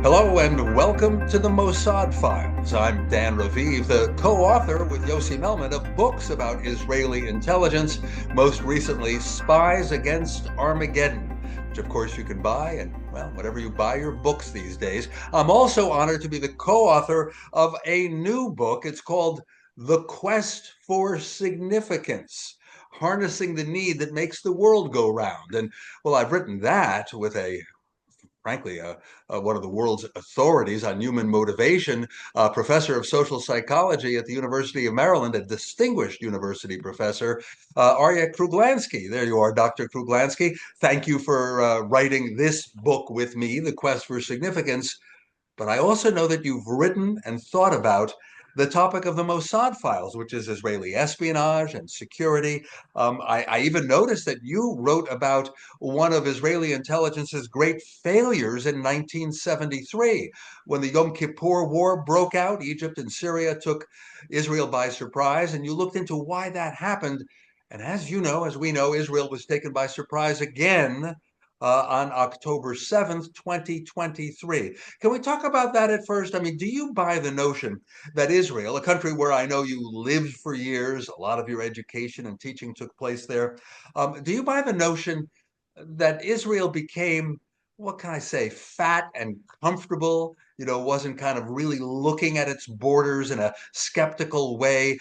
Hello and welcome to the Mossad Files. I'm Dan Raviv, the co-author with Yossi Melman of books about Israeli intelligence, most recently Spies Against Armageddon, which of course you can buy and, well, whatever you buy your books these days. I'm also honored to be the co-author of a new book. It's called The Quest for Significance: Harnessing the Need That Makes the World Go Round. And, well, I've written that with frankly, one of the world's authorities on human motivation, professor of social psychology at the University of Maryland, a distinguished university professor, Arie Kruglanski. There you are, Dr. Kruglanski. Thank you for writing this book with me, The Quest for Significance. But I also know that you've written and thought about the topic of the Mossad files, which is Israeli espionage and security. I even noticed that you wrote about one of Israeli intelligence's great failures in 1973. When the Yom Kippur War broke out, Egypt and Syria took Israel by surprise, and you looked into why that happened. And as you know, as we know, Israel was taken by surprise again on October 7th, 2023. Can we talk about that at first? I mean, do you buy the notion that Israel, a country where I know you lived for years, a lot of your education and teaching took place there, do you buy the notion that Israel became, what can I say, fat and comfortable, wasn't kind of really looking at its borders in a skeptical way,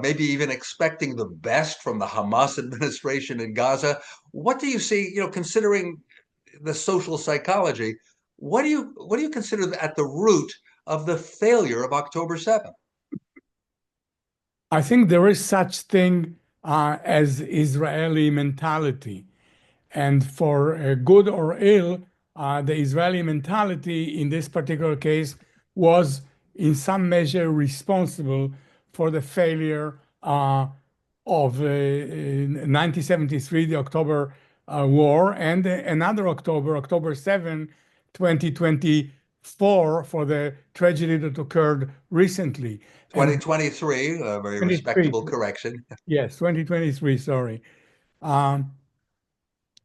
maybe even expecting the best from the Hamas administration in Gaza? What do you see, considering the social psychology, what do you consider at the root of the failure of October 7th? I think there is such thing as Israeli mentality. And for good or ill, the Israeli mentality in this particular case was in some measure responsible for the failure of 1973, the October War, and another October, October 7, 2024, for the tragedy that occurred recently. 2023, a very 23, respectable correction. yes, 2023, sorry. Um,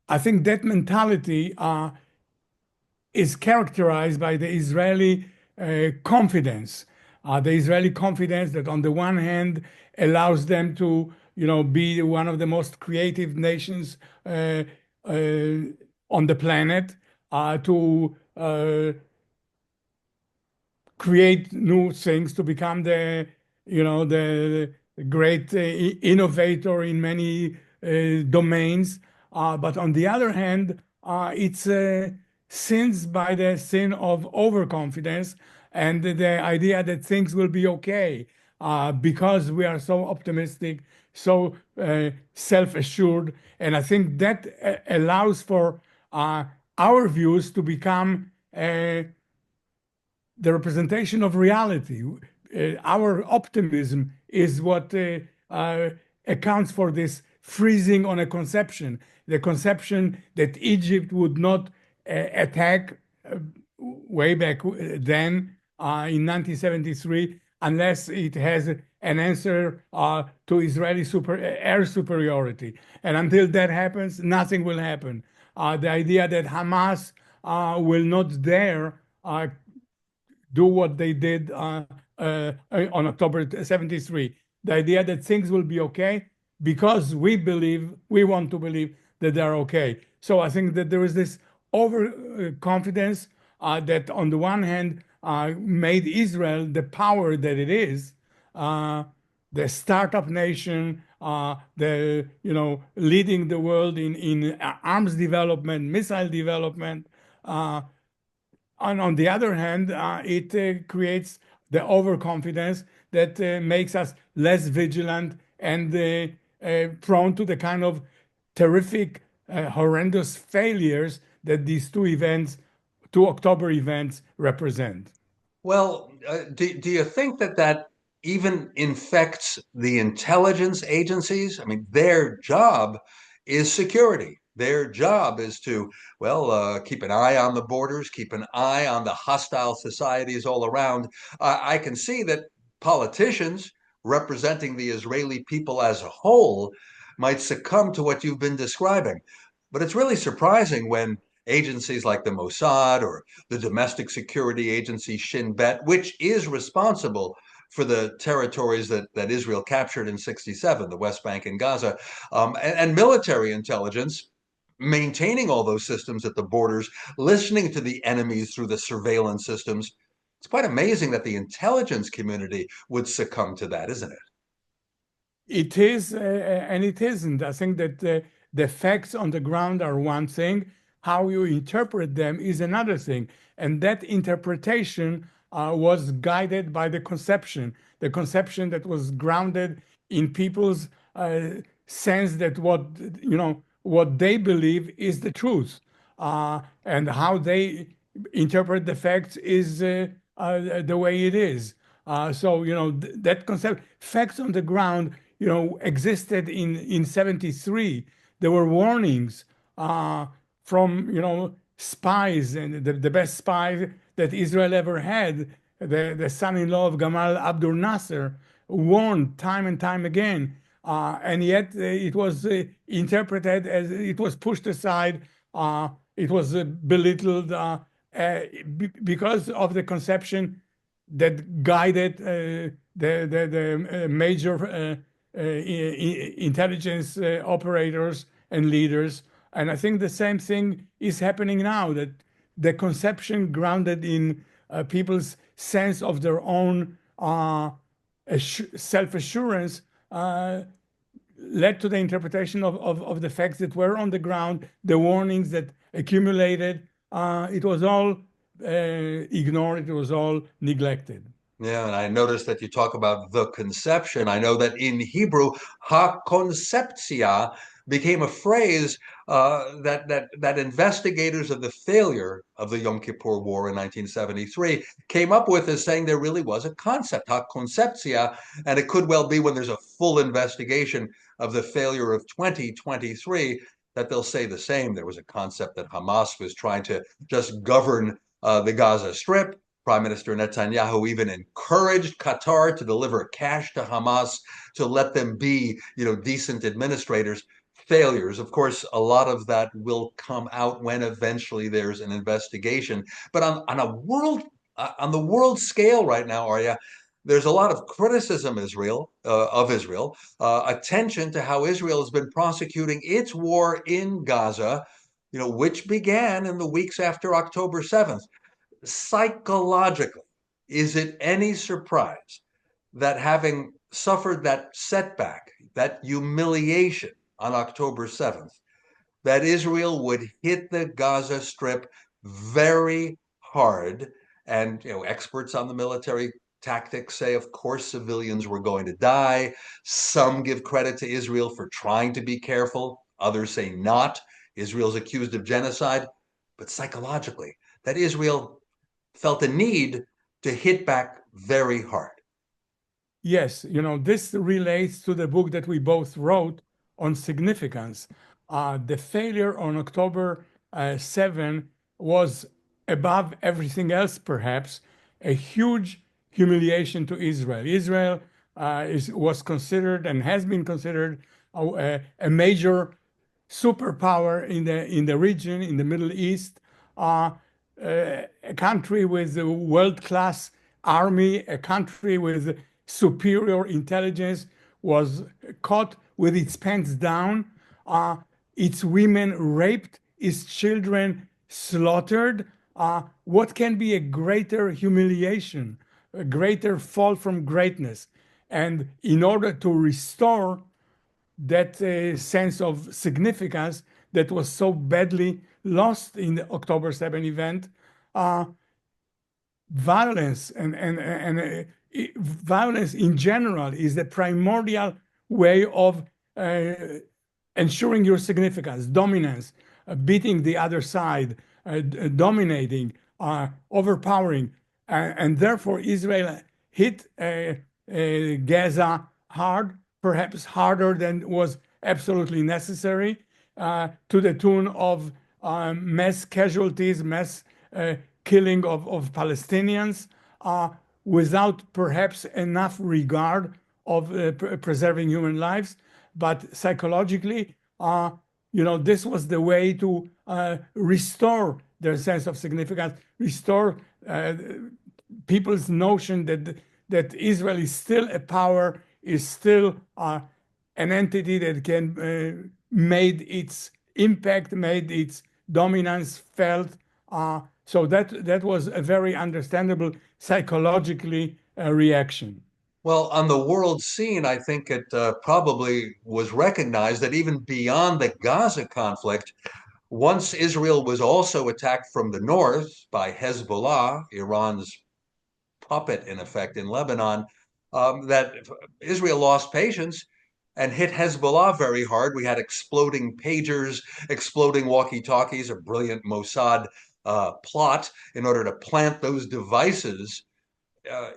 I think that mentality is characterized by the Israeli confidence. The Israeli confidence that on the one hand allows them to, be one of the most creative nations on the planet, to create new things, to become the great innovator in many domains. But on the other hand, it's sins by the sin of overconfidence and the idea that things will be okay because we are so optimistic, so self-assured. And I think that allows for our views to become the representation of reality. Our optimism is what accounts for this freezing on a conception, the conception that Egypt would not attack way back then in 1973 unless it has an answer to Israeli air superiority. And until that happens, nothing will happen. The idea that Hamas will not dare do what they did on October 73. The idea that things will be okay because we want to believe that they're okay. So I think that there is this overconfidence that on the one hand made Israel the power that it is, the startup nation, leading the world in arms development, missile development. And on the other hand, it creates the overconfidence that makes us less vigilant and prone to the kind of terrific, horrendous failures that these two October events represent. Well, do you think that even infects the intelligence agencies? I mean, their job is security. Their job is to, well, keep an eye on the borders, keep an eye on the hostile societies all around. I can see that politicians representing the Israeli people as a whole might succumb to what you've been describing. But it's really surprising when agencies like the Mossad or the domestic security agency Shin Bet, which is responsible for the territories that Israel captured in 67, the West Bank and Gaza, and military intelligence maintaining all those systems at the borders, listening to the enemies through the surveillance systems. It's quite amazing that the intelligence community would succumb to that, isn't it? It is, and it isn't. I think that the facts on the ground are one thing. How you interpret them is another thing. And that interpretation was guided by the conception that was grounded in people's sense that what they believe is the truth, and how they interpret the facts is the way it is. That concept, facts on the ground, existed in 73. There were warnings from spies, and the best spy that Israel ever had, the son-in-law of Gamal Abdel Nasser, warned time and time again. And yet it was interpreted as, it was pushed aside, it was belittled because of the conception that guided the major intelligence operators and leaders. And I think the same thing is happening now, that the conception grounded in people's sense of their own self-assurance led to the interpretation of the facts that were on the ground, the warnings that accumulated. It was all ignored, it was all neglected. Yeah, and I noticed that you talk about the conception. I know that in Hebrew, ha-konceptia became a phrase that investigators of the failure of the Yom Kippur War in 1973 came up with, as saying there really was a concept, ha-konceptia, and it could well be when there's a full investigation of the failure of 2023 that they'll say the same. There was a concept that Hamas was trying to just govern the Gaza Strip. Prime Minister Netanyahu even encouraged Qatar to deliver cash to Hamas to let them be, decent administrators. Failures. Of course, a lot of that will come out when eventually there's an investigation. But on the world scale right now, Arie, there's a lot of criticism of Israel, attention to how Israel has been prosecuting its war in Gaza, which began in the weeks after October 7th. Psychologically, is it any surprise that having suffered that setback, that humiliation on October 7th, that Israel would hit the Gaza Strip very hard? And experts on the military tactics say, of course, civilians were going to die. Some give credit to Israel for trying to be careful. Others say not. Israel's accused of genocide. But psychologically, that Israel felt a need to hit back very hard. Yes, this relates to the book that we both wrote on significance. The failure on October 7 was, above everything else, perhaps, a huge humiliation to Israel. Israel was considered and has been considered a major superpower in the region, in the Middle East, a country with a world-class army, a country with superior intelligence, was caught with its pants down, its women raped, its children slaughtered. What can be a greater humiliation, a greater fall from greatness? And in order to restore that sense of significance that was so badly lost in the October 7 event, violence and violence in general is the primordial way of ensuring your significance, dominance, beating the other side, dominating, overpowering. And therefore, Israel hit Gaza hard, perhaps harder than was absolutely necessary, to the tune of mass casualties, mass killing of Palestinians, without perhaps enough regard of preserving human lives. But psychologically, this was the way to restore their sense of significance, restore people's notion that Israel is still a power, is still an entity that can made its impact, made its dominance felt. So that was a very understandable psychologically reaction. Well, on the world scene, I think it probably was recognized that even beyond the Gaza conflict, once Israel was also attacked from the north by Hezbollah, Iran's puppet, in effect, in Lebanon, that Israel lost patience and hit Hezbollah very hard. We had exploding pagers, exploding walkie-talkies, a brilliant Mossad plot in order to plant those devices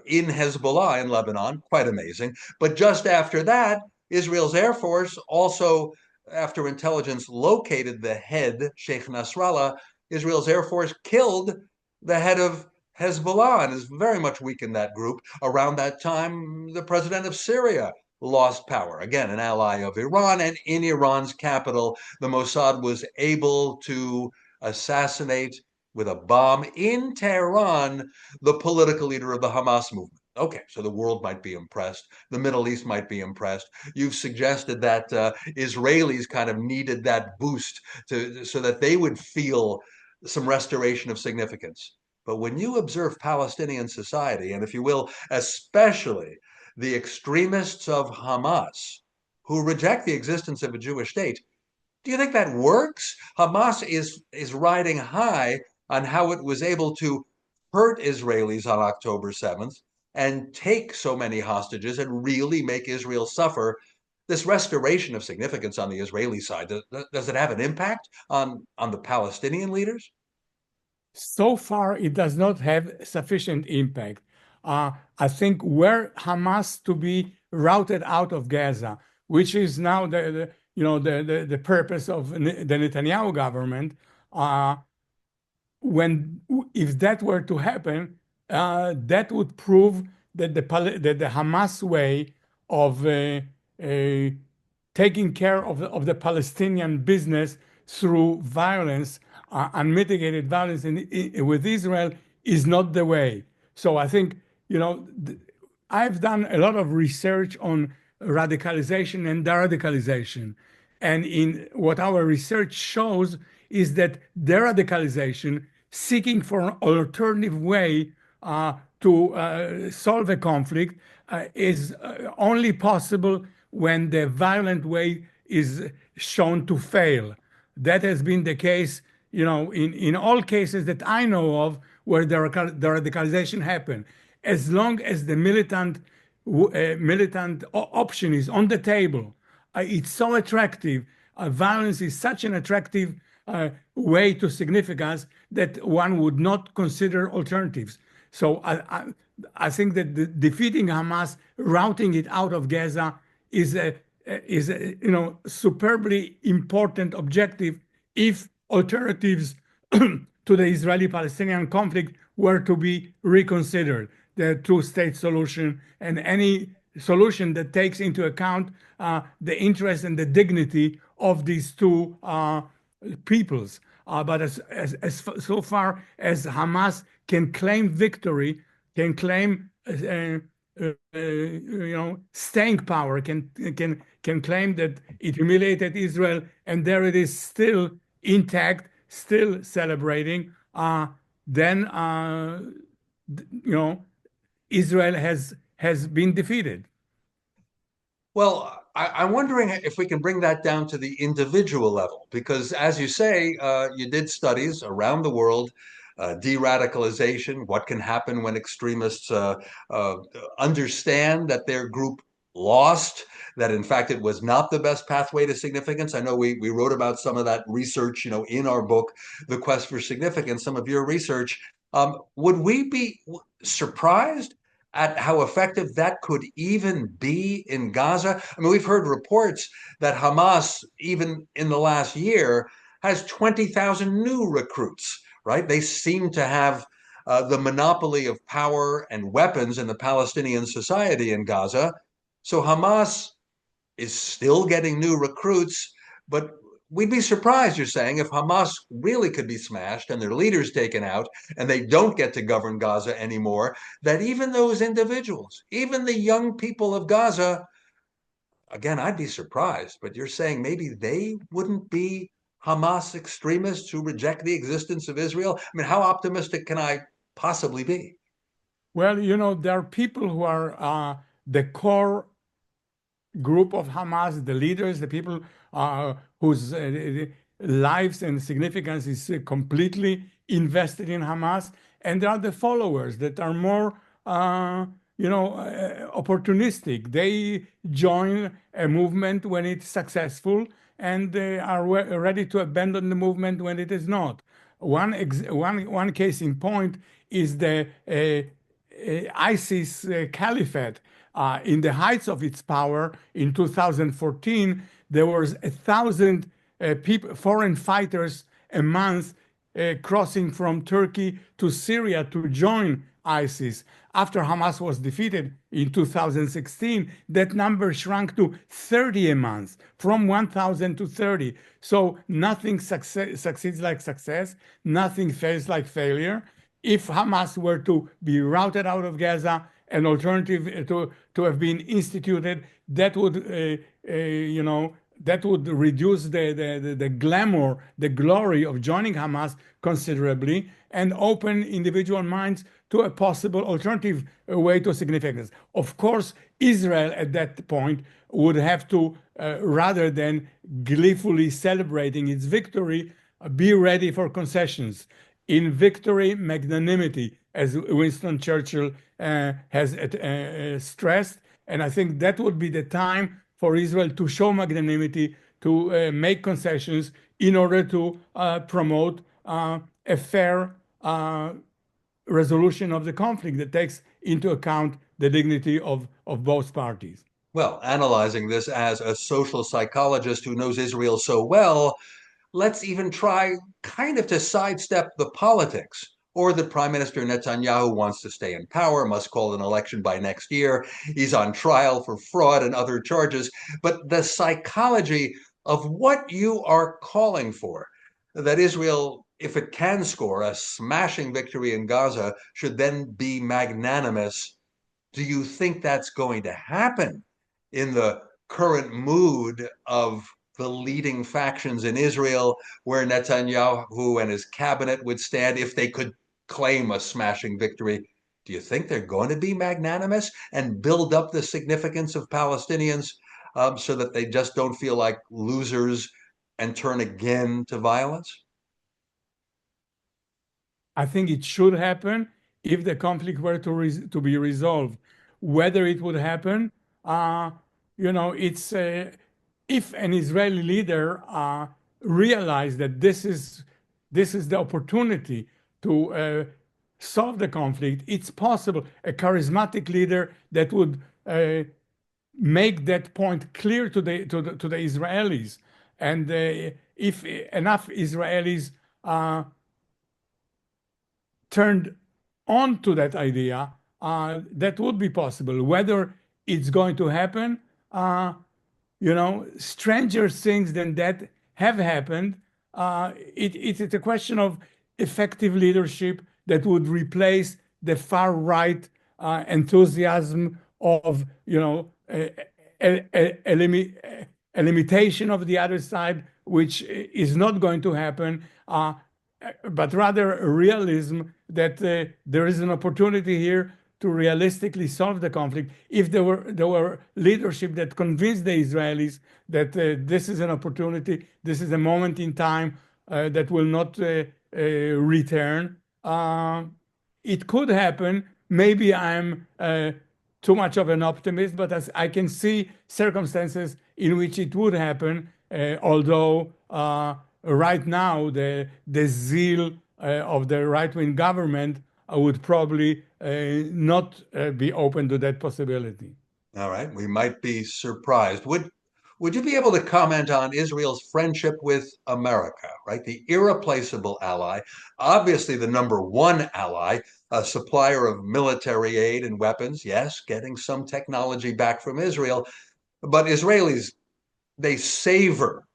in Hezbollah in Lebanon. Quite amazing. But just after that, Israel's Air Force also, after intelligence located the head, Sheikh Nasrallah, Israel's Air Force killed the head of Hezbollah and has very much weakened that group. Around that time, the president of Syria lost power. Again, an ally of Iran. And in Iran's capital, the Mossad was able to assassinate with a bomb in Tehran the political leader of the Hamas movement. Okay, so the world might be impressed. The Middle East might be impressed. You've suggested that Israelis kind of needed that boost so that they would feel some restoration of significance. But when you observe Palestinian society, and if you will, especially the extremists of Hamas, who reject the existence of a Jewish state, do you think that works? Hamas is riding high on how it was able to hurt Israelis on October 7th and take so many hostages and really make Israel suffer. This restoration of significance on the Israeli side, does it have an impact on the Palestinian leaders? So far, it does not have sufficient impact. I think were Hamas to be routed out of Gaza, which is now the purpose of the Netanyahu government, if that were to happen, that would prove that the Hamas way of taking care of the Palestinian business through violence, unmitigated violence with Israel, is not the way. So I think, I've done a lot of research on radicalization and de-radicalization. And in what our research shows is that de-radicalization, seeking for an alternative way to solve a conflict, is only possible when the violent way is shown to fail. That has been the case, in all cases that I know of where the radicalization happened. As long as the militant option is on the table, it's so attractive. Violence is such an attractive way to significance that one would not consider alternatives. So I think that defeating Hamas, routing it out of Gaza, is a superbly important objective if alternatives to the Israeli-Palestinian conflict were to be reconsidered. The two-state solution and any solution that takes into account the interest and the dignity of these two peoples. But as so far as Hamas can claim victory, can claim staying power, can claim that it humiliated Israel, and there it is still intact, still celebrating, then Israel has been defeated. Well, I'm wondering if we can bring that down to the individual level, because as you say, you did studies around the world, de-radicalization, what can happen when extremists understand that their group lost, that in fact it was not the best pathway to significance. I know we wrote about some of that research, in our book, The Quest for Significance, some of your research. Would we be surprised at how effective that could even be in Gaza? I mean, we've heard reports that Hamas, even in the last year, has 20,000 new recruits, right? They seem to have the monopoly of power and weapons in the Palestinian society in Gaza. So Hamas is still getting new recruits, but we'd be surprised, you're saying, if Hamas really could be smashed and their leaders taken out and they don't get to govern Gaza anymore, that even those individuals, even the young people of Gaza, again, I'd be surprised, but you're saying maybe they wouldn't be Hamas extremists who reject the existence of Israel? I mean, how optimistic can I possibly be? Well, there are people who are the core group of Hamas, the leaders, the people whose lives and significance is completely invested in Hamas, and there are the followers that are more, opportunistic. They join a movement when it's successful, and they are ready to abandon the movement when it is not. One case in point is the ISIS caliphate. In the heights of its power in 2014, there was 1,000 foreign fighters a month crossing from Turkey to Syria to join ISIS. After Hamas was defeated in 2016, that number shrunk to 30 a month, from 1,000 to 30. So nothing succeeds like success, nothing fails like failure. If Hamas were to be routed out of Gaza, an alternative to have been instituted, that would that would reduce the glamour, the glory of joining Hamas considerably, and open individual minds to a possible alternative way to significance. Of course, Israel at that point would have to, rather than gleefully celebrating its victory, be ready for concessions. In victory, magnanimity, as Winston Churchill has stressed. And I think that would be the time for Israel to show magnanimity, to make concessions in order to promote a fair resolution of the conflict that takes into account the dignity of both parties. Well, analyzing this as a social psychologist who knows Israel so well, let's even try kind of to sidestep the politics. Or that Prime Minister Netanyahu wants to stay in power, must call an election by next year. He's on trial for fraud and other charges. But the psychology of what you are calling for, that Israel, if it can score a smashing victory in Gaza, should then be magnanimous. Do you think that's going to happen in the current mood of the leading factions in Israel, where Netanyahu and his cabinet would stand if they could claim a smashing victory? Do you think they're going to be magnanimous and build up the significance of Palestinians so that they just don't feel like losers and turn again to violence? I think it should happen if the conflict were to be resolved. Whether it would happen, it's if an Israeli leader realized that this is the opportunity to solve the conflict, it's possible. A charismatic leader that would make that point clear to the Israelis, and if enough Israelis turned on to that idea, that would be possible. Whether it's going to happen, stranger things than that have happened. It's a question of effective leadership that would replace the far right enthusiasm of, a limitation of the other side, which is not going to happen. But rather a realism that there is an opportunity here to realistically solve the conflict. If there were leadership that convinced the Israelis that this is an opportunity, this is a moment in time that will not return, it could happen. Maybe I'm too much of an optimist, but as I can see circumstances in which it would happen, although right now, the zeal of the right-wing government would probably not be open to that possibility. All right, we might be surprised. Would you be able to comment on Israel's friendship with America, right? The irreplaceable ally, obviously the number one ally, a supplier of military aid and weapons, yes, getting some technology back from Israel, but Israelis, they savor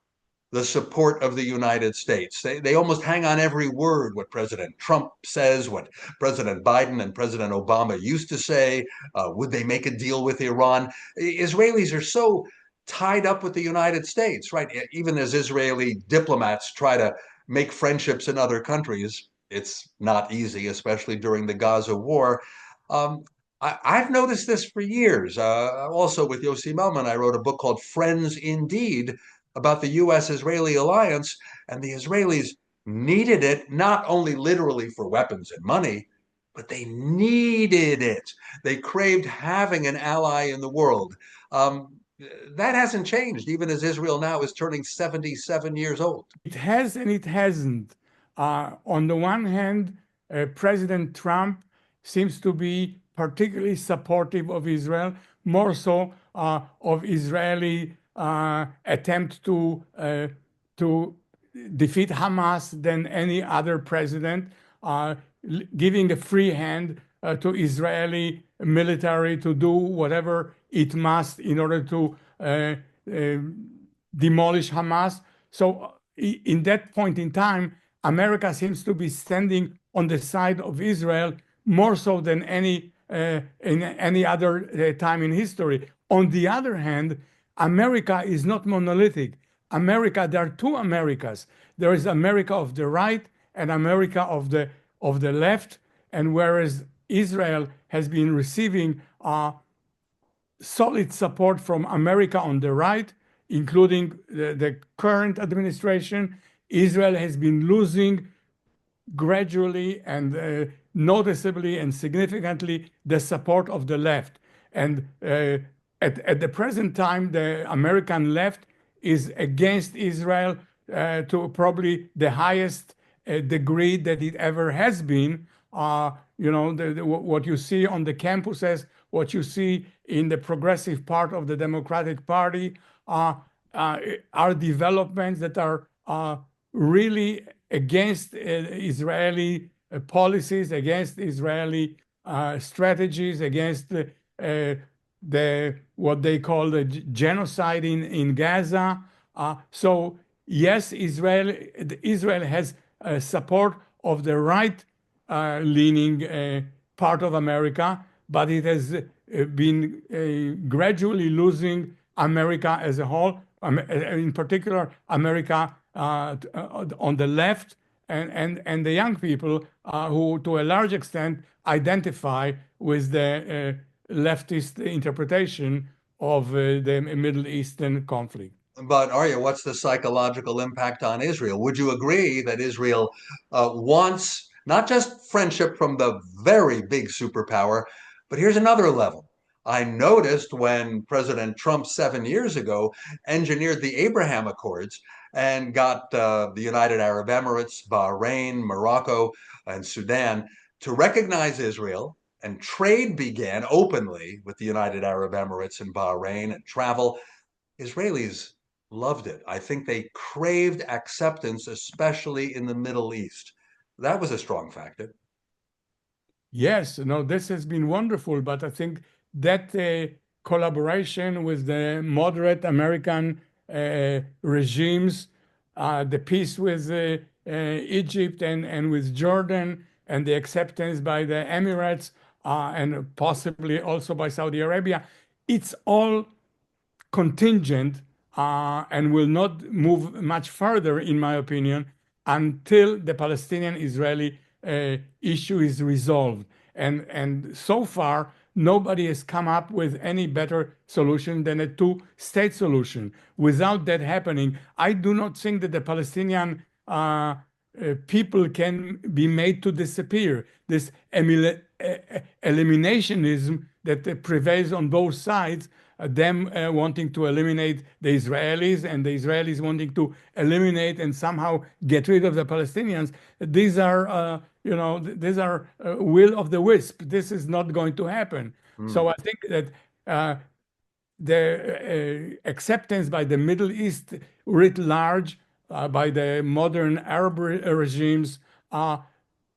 the support of the United States. They almost hang on every word what President Trump says, what President Biden and President Obama used to say. Would they make a deal with Iran? Israelis are so tied up with the United States, right? Even as Israeli diplomats try to make friendships in other countries, it's not easy, especially during the Gaza war. Um, I've noticed this for years. Also, with Yossi Melman, I wrote a book called Friends Indeed about the U.S. Israeli alliance, and the Israelis needed it not only literally for weapons and money, but they needed it. They craved having an ally in the world. That hasn't changed, even as Israel now is turning 77 years old. It has and it hasn't. On the one hand, President Trump seems to be particularly supportive of Israel, more so of Israeli attempt to defeat Hamas than any other president, giving a free hand to Israeli military to do whatever it must in order to demolish Hamas. So in that point in time, America seems to be standing on the side of Israel more so than in any other time in history. On the other hand, America is not monolithic. There are two Americas. There is America of the right and America of the left. And whereas Israel has been receiving solid support from America on the right, including the current administration, Israel has been losing gradually and noticeably and significantly the support of the left. And at the present time, the American left is against Israel to probably the highest degree that it ever has been. What you see on the campuses, what you see in the progressive part of the Democratic Party are developments that are really against Israeli policies, against Israeli strategies, against what they call the genocide in Gaza. So yes, Israel has support of the right leaning part of America, but it has been gradually losing America as a whole, in particular America on the left and the young people who to a large extent identify with the leftist interpretation of the Middle Eastern conflict. But Arie, what's the psychological impact on Israel? Would you agree that Israel wants not just friendship from the very big superpower, but here's another level. I noticed when President Trump 7 years ago engineered the Abraham Accords and got the United Arab Emirates, Bahrain, Morocco, and Sudan to recognize Israel, and trade began openly with the United Arab Emirates and Bahrain and travel. Israelis loved it. I think they craved acceptance, especially in the Middle East. That was a strong factor. Yes, no, this has been wonderful, but I think that collaboration with the moderate American regimes, the peace with Egypt and with Jordan, and the acceptance by the Emirates, and possibly also by Saudi Arabia, it's all contingent and will not move much further, in my opinion, until the Palestinian-Israeli issue is resolved. And so far, nobody has come up with any better solution than a two-state solution. Without that happening, I do not think that the Palestinian people can be made to disappear. This eliminationism that prevails on both sides, them wanting to eliminate the Israelis and the Israelis wanting to eliminate and somehow get rid of the Palestinians. These are, will of the wisp. This is not going to happen. So I think that the acceptance by the Middle East writ large, by the modern Arab regimes,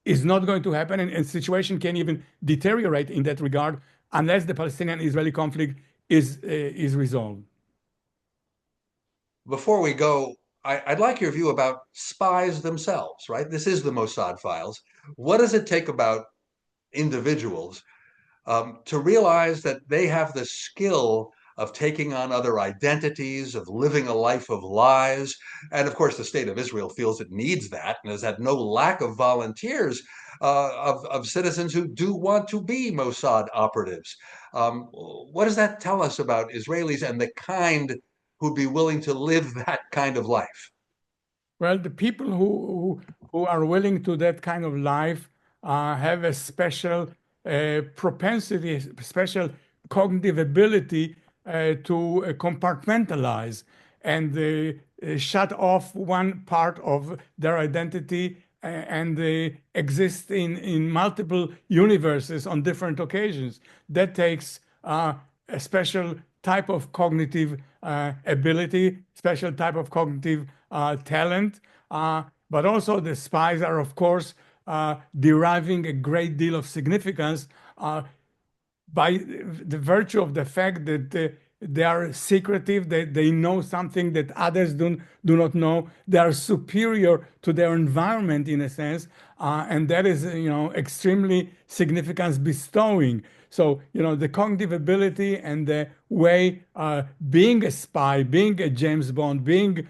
is not going to happen, and the situation can even deteriorate in that regard unless the Palestinian-Israeli conflict is resolved. Before we go, I'd like your view about spies themselves, right? This is the Mossad files. What does it take about individuals to realize that they have the skill of taking on other identities, of living a life of lies? And of course, the state of Israel feels it needs that and has had no lack of volunteers of citizens who do want to be Mossad operatives. What does that tell us about Israelis and the kind who'd be willing to live that kind of life? Well, the people who are willing to that kind of life have a special propensity, special cognitive ability to compartmentalize and shut off one part of their identity and exist in multiple universes on different occasions. That takes a special type of cognitive ability, special type of cognitive talent. But also the spies are, of course, deriving a great deal of significance by the virtue of the fact that they are secretive, they know something that others do not know. They are superior to their environment in a sense, and that is, extremely significance bestowing. So, the cognitive ability and the way being a spy, being a James Bond, being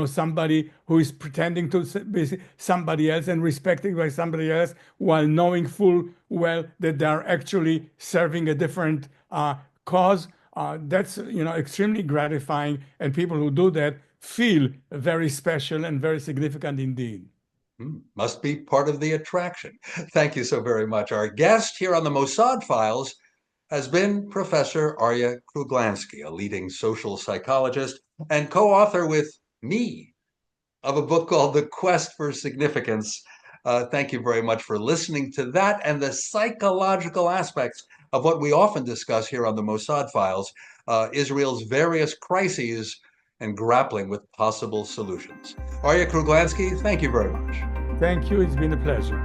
somebody who is pretending to be somebody else and respected by somebody else while knowing full well that they are actually serving a different cause. That's extremely gratifying, and people who do that feel very special and very significant indeed. Must be part of the attraction. Thank you so very much. Our guest here on the Mossad Files has been Professor Arie Kruglanski, a leading social psychologist and co-author with me of a book called The Quest for Significance. Thank you very much for listening to that and the psychological aspects of what we often discuss here on the Mossad Files, Israel's various crises and grappling with possible solutions. Arie Kruglanski, thank you very much. Thank you. It's been a pleasure.